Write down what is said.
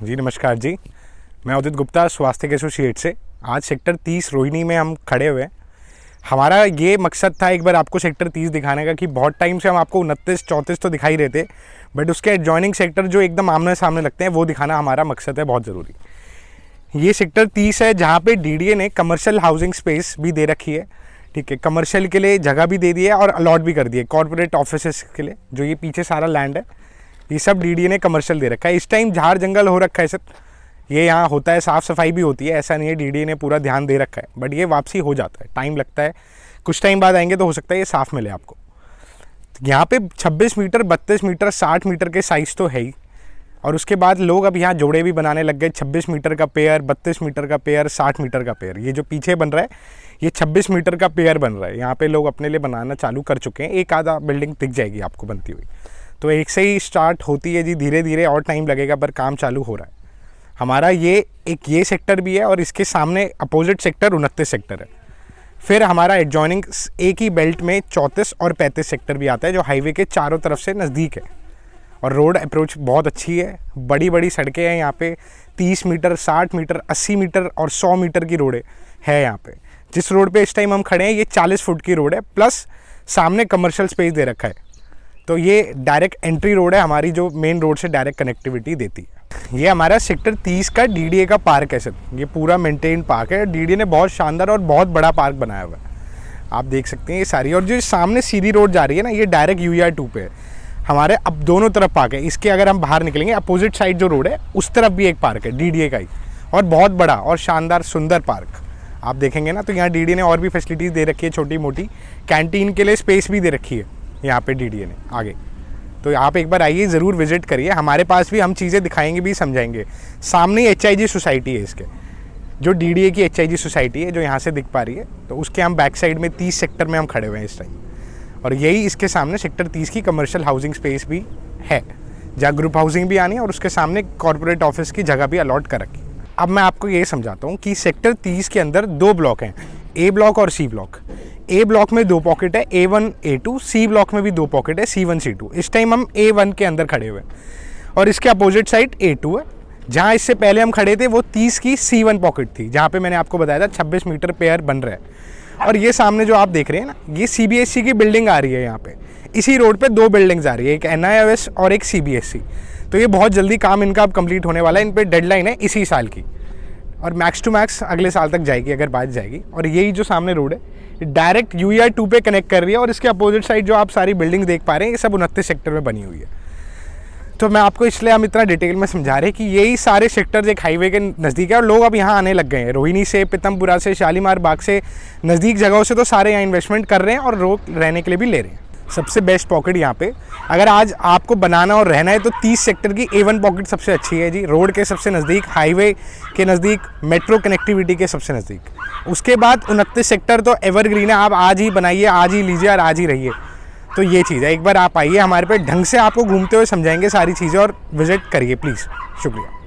जी नमस्कार जी, मैं उदित गुप्ता स्वास्थ्य के एसोसिएट से। आज सेक्टर 30 रोहिणी में हम खड़े हुए हैं। हमारा ये मकसद था एक बार आपको सेक्टर 30 दिखाने का कि बहुत टाइम से हम आपको 29, 34 तो दिखाई रहे थे, बट उसके एडजॉइनिंग सेक्टर जो एकदम आमने सामने लगते हैं वो दिखाना हमारा मकसद है, बहुत ज़रूरी। ये सेक्टर 30 है जहाँ पे डीडीए ने कमर्शियल हाउसिंग स्पेस भी दे रखी है। ठीक है, कमर्शियल के लिए जगह भी दे दी है और अलॉट भी कर दी है कॉर्पोरेट ऑफिसेस के लिए। जो ये पीछे सारा लैंड है ये सब डीडीए ने कमर्शियल दे रखा है। इस टाइम झाड़ जंगल हो रखा है सर, ये यहाँ होता है, साफ़ सफाई भी होती है, ऐसा नहीं है, डीडीए ने पूरा ध्यान दे रखा है, बट ये वापसी हो जाता है, टाइम लगता है। कुछ टाइम बाद आएंगे तो हो सकता है ये साफ़ मिले आपको। यहाँ पे 26 मीटर, 32 मीटर, 60 मीटर के साइज़ तो है ही, और उसके बाद लोग अब यहाँ जोड़े भी बनाने लग गए। 26 मीटर का पेयर, 32 मीटर का पेयर, 60 मीटर का पेयर। ये जो पीछे बन रहा है ये 26 मीटर का पेयर बन रहा है। यहाँ पे लोग अपने लिए बनाना चालू कर चुके हैं। एक आधा बिल्डिंग दिख जाएगी आपको बनती हुई, तो एक से ही स्टार्ट होती है जी, धीरे धीरे और टाइम लगेगा, पर काम चालू हो रहा है। हमारा ये सेक्टर भी है और इसके सामने अपोजिट सेक्टर 29 सेक्टर है। फिर हमारा एडजॉइनिंग एक ही बेल्ट में 34 और 35 सेक्टर भी आता है, जो हाईवे के चारों तरफ से नज़दीक है और रोड अप्रोच बहुत अच्छी है। बड़ी बड़ी सड़कें हैं यहाँ पे, 30 मीटर, 60 मीटर, 80 मीटर और 100 मीटर की रोडें है यहाँ पे। जिस रोड पे इस टाइम हम खड़े हैं ये 40 फुट की रोड है, प्लस सामने कमर्शियल स्पेस दे रखा है। तो ये डायरेक्ट एंट्री रोड है हमारी, जो मेन रोड से डायरेक्ट कनेक्टिविटी देती है। ये हमारा सेक्टर 30 का डीडीए का पार्क है सर। ये पूरा मेंटेन पार्क है, डीडीए ने बहुत शानदार और बहुत बड़ा पार्क बनाया हुआ है, आप देख सकते हैं ये सारी। और जो सामने सीधी रोड जा रही है ना, ये डायरेक्ट UER 2 पे है हमारे। अब दोनों तरफ पार्क है इसके। अगर हम बाहर निकलेंगे अपोजिट साइड जो रोड है उस तरफ भी एक पार्क है डीडीए का ही, और बहुत बड़ा और शानदार सुंदर पार्क आप देखेंगे ना। तो यहाँ डीडीए ने और भी फैसिलिटीज़ दे रखी है, छोटी मोटी कैंटीन के लिए स्पेस भी दे रखी है यहाँ पे डीडीए ने आगे। तो आप एक बार आइए, ज़रूर विजिट करिए। हमारे पास भी हम चीज़ें दिखाएंगे भी, समझाएंगे। सामने HIG सोसाइटी है इसके, जो डीडीए की HIG सोसाइटी है जो यहाँ से दिख पा रही है। तो उसके हम बैक साइड में 30 सेक्टर में हम खड़े हुए हैं इस टाइम, और यही इसके सामने सेक्टर 30 की कमर्शियल हाउसिंग स्पेस भी है, जहाँ ग्रुप हाउसिंग भी आनी है और उसके सामने कॉर्पोरेट ऑफिस की जगह भी अलॉट कर रखी है। अब मैं आपको ये समझाता हूँ कि सेक्टर 30 के अंदर 2 ब्लॉक हैं, A ब्लॉक और C ब्लॉक। A ब्लॉक में 2 पॉकेट है, A1, A2। C ब्लॉक में भी 2 पॉकेट है, C1, C2। इस टाइम हम A1 के अंदर खड़े हुए हैं और इसके अपोजिट साइड A2 है। जहाँ इससे पहले हम खड़े थे वो 30 की C1 पॉकेट थी, जहाँ पे मैंने आपको बताया था 26 मीटर पेयर बन रहा है। और ये सामने जो आप देख रहे हैं ना, ये CBSE की बिल्डिंग आ रही है यहाँ पे। इसी रोड पे 2 बिल्डिंग्स आ रही है, एक NIOS और एक CBSE। तो ये बहुत जल्दी काम इनका अब कंप्लीट होने वाला है। इन पे डेडलाइन है इसी साल की, और मैक्स टू मैक्स अगले साल तक जाएगी अगर बात जाएगी। और यही जो सामने रोड है डायरेक्ट UER 2 पे कनेक्ट कर रही है, और इसके अपोजिट साइड जो आप सारी बिल्डिंग देख पा रहे हैं ये सब 29 सेक्टर में बनी हुई है। तो मैं आपको इसलिए हम इतना डिटेल में समझा रहे हैं कि यही सारे सेक्टर्स एक हाईवे के नज़दीक है, और लोग अब यहाँ आने लग गए हैं। रोहिणी से, पीतमपुरा से, शालीमार बाग से, नज़दीक जगहों से तो सारे यहाँ इन्वेस्टमेंट कर रहे हैं और लोग रहने के लिए भी ले रहे हैं। सबसे बेस्ट पॉकेट यहाँ पे अगर आज आपको बनाना और रहना है तो 30 सेक्टर की A1 पॉकेट सबसे अच्छी है जी। रोड के सबसे नज़दीक, हाईवे के नज़दीक, मेट्रो कनेक्टिविटी के सबसे नज़दीक। उसके बाद 29 सेक्टर तो एवरग्रीन है, आप आज ही बनाइए, आज ही लीजिए और आज ही रहिए। तो ये चीज़ है, एक बार आप आइए हमारे पे, ढंग से आपको घूमते हुए समझाएंगे सारी चीज़ें, और विजिट करिए प्लीज़। शुक्रिया।